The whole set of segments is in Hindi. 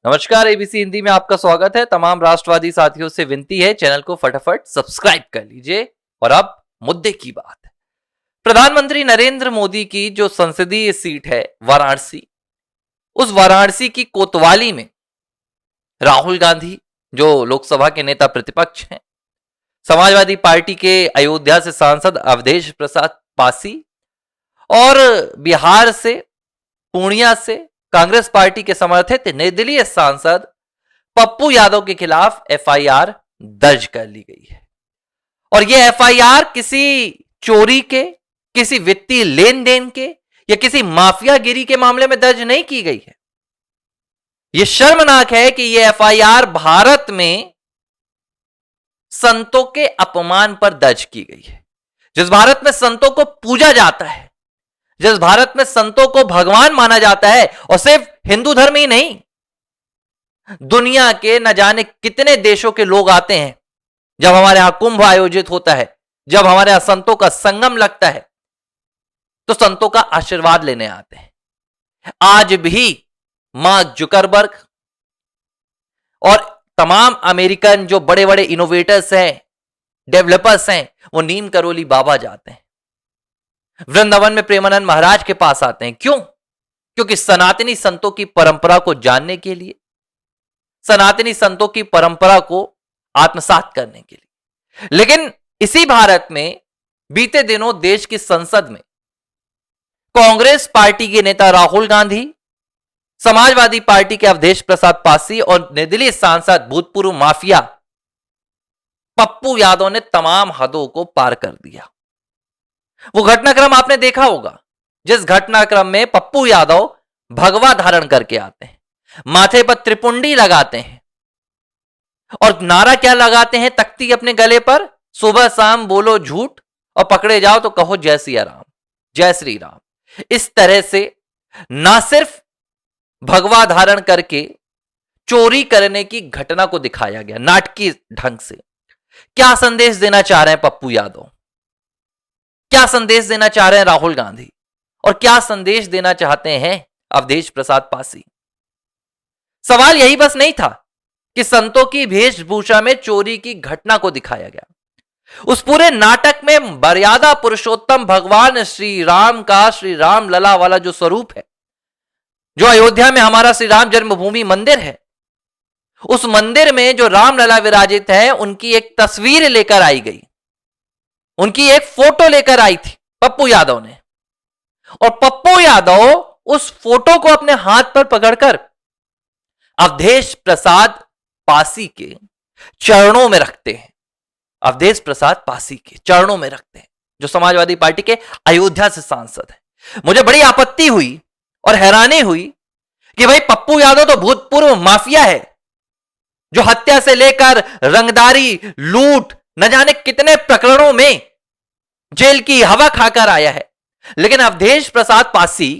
नमस्कार, एबीसी हिंदी में आपका स्वागत है। तमाम राष्ट्रवादी साथियों से विनती है, चैनल को फटाफट सब्सक्राइब कर लीजिए। और अब मुद्दे की बात है। प्रधानमंत्री नरेंद्र मोदी की जो संसदीय सीट है वाराणसी, उस वाराणसी की कोतवाली में राहुल गांधी जो लोकसभा के नेता प्रतिपक्ष हैं, समाजवादी पार्टी के अयोध्या से सांसद अवधेश प्रसाद पासी और बिहार से पूर्णिया से कांग्रेस पार्टी के समर्थित निर्दलीय सांसद पप्पू यादव के खिलाफ एफआईआर दर्ज कर ली गई है। और यह एफआईआर किसी चोरी के, किसी वित्तीय लेन देन के या किसी माफियागिरी के मामले में दर्ज नहीं की गई है। यह शर्मनाक है कि यह एफआईआर भारत में संतों के अपमान पर दर्ज की गई है। जिस भारत में संतों को पूजा जाता है, जिस भारत में संतों को भगवान माना जाता है, और सिर्फ हिंदू धर्म ही नहीं, दुनिया के न जाने कितने देशों के लोग आते हैं। जब हमारे यहां कुंभ आयोजित होता है, जब हमारे यहां संतों का संगम लगता है, तो संतों का आशीर्वाद लेने आते हैं। आज भी मार्क जुकरबर्ग और तमाम अमेरिकन जो बड़े बड़े इनोवेटर्स हैं, डेवलपर्स हैं, वो नीम करोली बाबा जाते हैं, वृंदावन में प्रेमानंद महाराज के पास आते हैं। क्यों? क्योंकि सनातनी संतों की परंपरा को जानने के लिए, सनातनी संतों की परंपरा को आत्मसात करने के लिए। लेकिन इसी भारत में बीते दिनों देश की संसद में कांग्रेस पार्टी के नेता राहुल गांधी, समाजवादी पार्टी के अवधेश प्रसाद पासी और निर्दलीय सांसद भूतपूर्व माफिया पप्पू यादव ने तमाम हदों को पार कर दिया। वो घटनाक्रम आपने देखा होगा, जिस घटनाक्रम में पप्पू यादव भगवा धारण करके आते हैं, माथे पर त्रिपुंडी लगाते हैं और नारा क्या लगाते हैं तख्ती अपने गले पर, सुबह शाम बोलो झूठ और पकड़े जाओ तो कहो जय सिया राम, जय श्री राम। इस तरह से ना सिर्फ भगवा धारण करके चोरी करने की घटना को दिखाया गया नाटकीय ढंग से। क्या संदेश देना चाह रहे हैं पप्पू यादव, क्या संदेश देना चाह रहे हैं राहुल गांधी, और क्या संदेश देना चाहते हैं अवधेश प्रसाद पासी? सवाल यही बस नहीं था कि संतों की वेशभूषा में चोरी की घटना को दिखाया गया। उस पूरे नाटक में मर्यादा पुरुषोत्तम भगवान श्री राम का, श्री राम लला वाला जो स्वरूप है, जो अयोध्या में हमारा श्री राम जन्मभूमि मंदिर है, उस मंदिर में जो राम लला विराजित है, उनकी एक तस्वीर लेकर आई गई, उनकी एक फोटो लेकर आई थी पप्पू यादव ने। और पप्पू यादव उस फोटो को अपने हाथ पर पकड़कर अवधेश प्रसाद पासी के चरणों में रखते हैं, अवधेश प्रसाद पासी के चरणों में रखते हैं, जो समाजवादी पार्टी के अयोध्या से सांसद है। मुझे बड़ी आपत्ति हुई और हैरानी हुई कि भाई पप्पू यादव तो भूतपूर्व माफिया है, जो हत्या से लेकर रंगदारी, लूट, न जाने कितने प्रकरणों में जेल की हवा खाकर आया है। लेकिन अवधेश प्रसाद पासी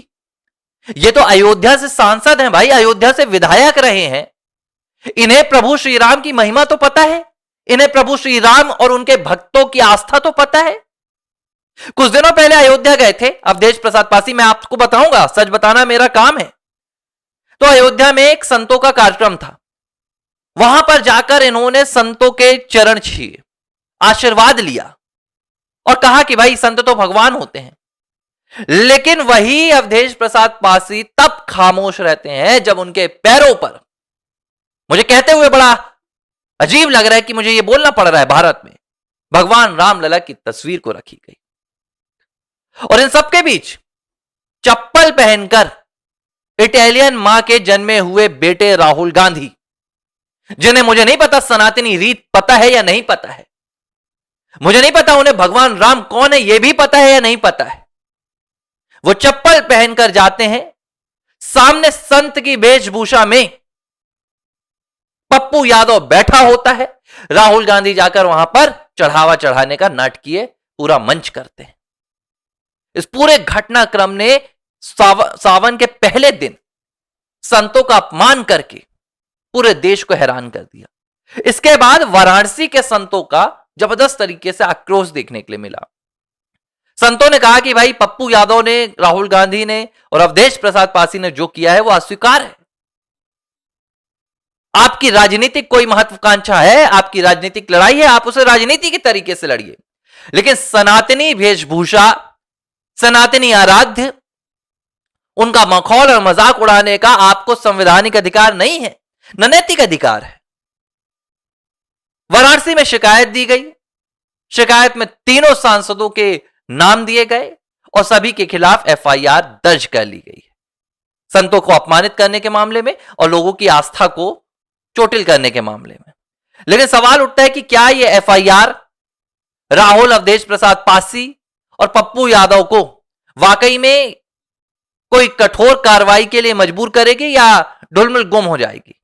ये तो अयोध्या से सांसद हैं भाई, अयोध्या से विधायक रहे हैं। इन्हें प्रभु श्री राम की महिमा तो पता है, इन्हें प्रभु श्री राम और उनके भक्तों की आस्था तो पता है। कुछ दिनों पहले अयोध्या गए थे अवधेश प्रसाद पासी, मैं आपको बताऊंगा, सच बताना मेरा काम है। तो अयोध्या में एक संतों का कार्यक्रम था, वहां पर जाकर इन्होंने संतों के चरण छुए, आशीर्वाद लिया और कहा कि भाई संत तो भगवान होते हैं। लेकिन वही अवधेश प्रसाद पासी तब खामोश रहते हैं जब उनके पैरों पर, मुझे कहते हुए बड़ा अजीब लग रहा है कि मुझे यह बोलना पड़ रहा है, भारत में भगवान राम लला की तस्वीर को रखी गई और इन सबके बीच चप्पल पहनकर इटालियन मां के जन्मे हुए बेटे राहुल गांधी, जिन्हें मुझे नहीं पता सनातनी रीत पता है या नहीं पता है, मुझे नहीं पता उन्हें भगवान राम कौन है यह भी पता है या नहीं पता है, वो चप्पल पहनकर जाते हैं, सामने संत की वेशभूषा में पप्पू यादव बैठा होता है, राहुल गांधी जाकर वहां पर चढ़ावा चढ़ाने का नाटकीय पूरा मंच करते हैं। इस पूरे घटनाक्रम ने सावन के पहले दिन संतों का अपमान करके पूरे देश को हैरान कर दिया। इसके बाद वाराणसी के संतों का जबरदस्त तरीके से आक्रोश देखने के लिए मिला। संतों ने कहा कि भाई पप्पू यादव ने, राहुल गांधी ने और अवधेश प्रसाद पासी ने जो किया है वो अस्वीकार है। आपकी राजनीतिक कोई महत्वाकांक्षा है, आपकी राजनीतिक लड़ाई है, आप उसे राजनीति के तरीके से लड़िए, लेकिन सनातनी वेशभूषा, सनातनी आराध्य, उनका मखौल और मजाक उड़ाने का आपको संवैधानिक अधिकार नहीं है, न नैतिक अधिकार है। वाराणसी में शिकायत दी गई, शिकायत में तीनों सांसदों के नाम दिए गए और सभी के खिलाफ एफआईआर दर्ज कर ली गई है, संतों को अपमानित करने के मामले में और लोगों की आस्था को चोटिल करने के मामले में। लेकिन सवाल उठता है कि क्या यह एफआईआर राहुल, अवधेश प्रसाद पासी और पप्पू यादव को वाकई में कोई कठोर कार्रवाई के लिए मजबूर करेगी या ढुलमुल गुम हो जाएगी?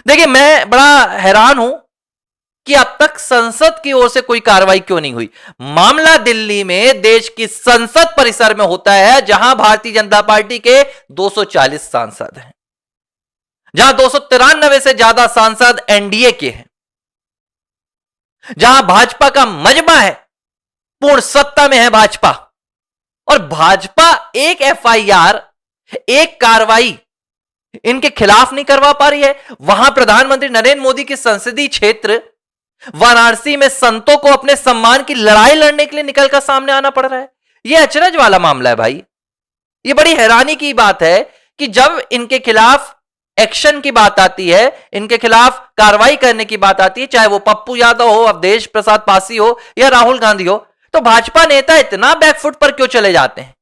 देखिए, मैं बड़ा हैरान हूं कि अब तक संसद की ओर से कोई कार्रवाई क्यों नहीं हुई। मामला दिल्ली में देश की संसद परिसर में होता है, जहां भारतीय जनता पार्टी के 240 सांसद हैं, जहां 293 से ज्यादा सांसद एनडीए के हैं, जहां भाजपा का मजमा है, पूर्ण सत्ता में है भाजपा, और भाजपा एक एफआईआर, एक कार्रवाई इनके खिलाफ नहीं करवा पा रही है। वहां प्रधानमंत्री नरेंद्र मोदी के संसदीय क्षेत्र वाराणसी में संतों को अपने सम्मान की लड़ाई लड़ने के लिए निकलकर सामने आना पड़ रहा है। यह अचरज वाला मामला है भाई। यह बड़ी हैरानी की बात है कि जब इनके खिलाफ एक्शन की बात आती है, इनके खिलाफ कार्रवाई करने की बात आती है, चाहे वो पप्पू यादव हो, अवधेश प्रसाद पासी हो या राहुल गांधी हो, तो भाजपा नेता इतना बैकफुट पर क्यों चले जाते हैं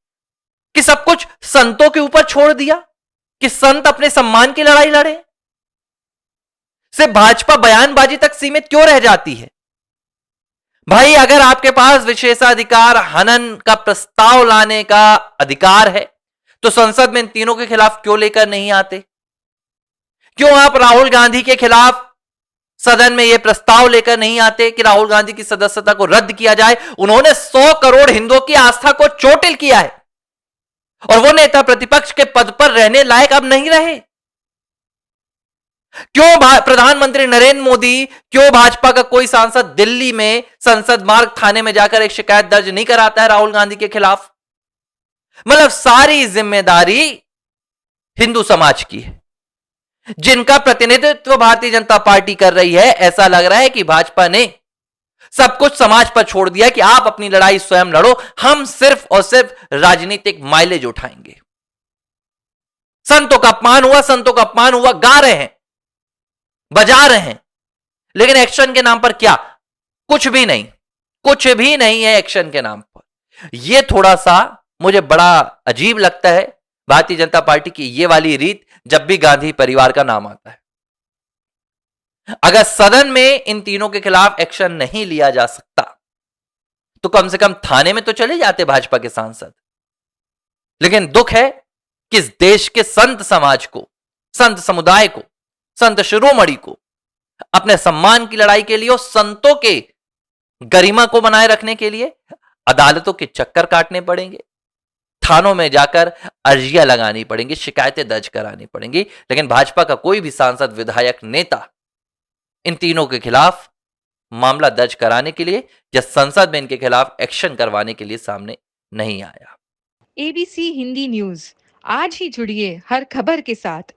कि सब कुछ संतों के ऊपर छोड़ दिया कि संत अपने सम्मान की लड़ाई लड़े? सिर्फ भाजपा बयानबाजी तक सीमित क्यों रह जाती है? भाई, अगर आपके पास विशेषाधिकार हनन का प्रस्ताव लाने का अधिकार है तो संसद में इन तीनों के खिलाफ क्यों लेकर नहीं आते? क्यों आप राहुल गांधी के खिलाफ सदन में यह प्रस्ताव लेकर नहीं आते कि राहुल गांधी की सदस्यता को रद्द किया जाए? उन्होंने 100 करोड़ हिंदुओं की आस्था को चोटिल किया है और वो नेता प्रतिपक्ष के पद पर रहने लायक अब नहीं रहे। क्यों प्रधानमंत्री नरेंद्र मोदी, क्यों भाजपा का कोई सांसद दिल्ली में संसद मार्ग थाने में जाकर एक शिकायत दर्ज नहीं कराता है राहुल गांधी के खिलाफ? मतलब सारी जिम्मेदारी हिंदू समाज की है, जिनका प्रतिनिधित्व भारतीय जनता पार्टी कर रही है। ऐसा लग रहा है कि भाजपा ने सब कुछ समाज पर छोड़ दिया कि आप अपनी लड़ाई स्वयं लड़ो, हम सिर्फ और सिर्फ राजनीतिक माइलेज उठाएंगे। संतों का अपमान हुआ, संतों का अपमान हुआ, गा रहे हैं, बजा रहे हैं, लेकिन एक्शन के नाम पर क्या? कुछ भी नहीं, कुछ भी नहीं है एक्शन के नाम पर। यह थोड़ा सा मुझे बड़ा अजीब लगता है भारतीय जनता पार्टी की ये वाली रीत, जब भी गांधी परिवार का नाम आता है। अगर सदन में इन तीनों के खिलाफ एक्शन नहीं लिया जा सकता तो कम से कम थाने में तो चले जाते भाजपा के सांसद। लेकिन दुख है कि इस देश के संत समाज को, संत समुदाय को, संत शिरोमणि को अपने सम्मान की लड़ाई के लिए और संतों के गरिमा को बनाए रखने के लिए अदालतों के चक्कर काटने पड़ेंगे, थानों में जाकर अर्जियां लगानी पड़ेंगी, शिकायतें दर्ज करानी पड़ेंगी। लेकिन भाजपा का कोई भी सांसद, विधायक, नेता इन तीनों के खिलाफ मामला दर्ज कराने के लिए या संसद में इनके खिलाफ एक्शन करवाने के लिए सामने नहीं आया। एबीसी हिंदी न्यूज, आज ही जुड़िए हर खबर के साथ।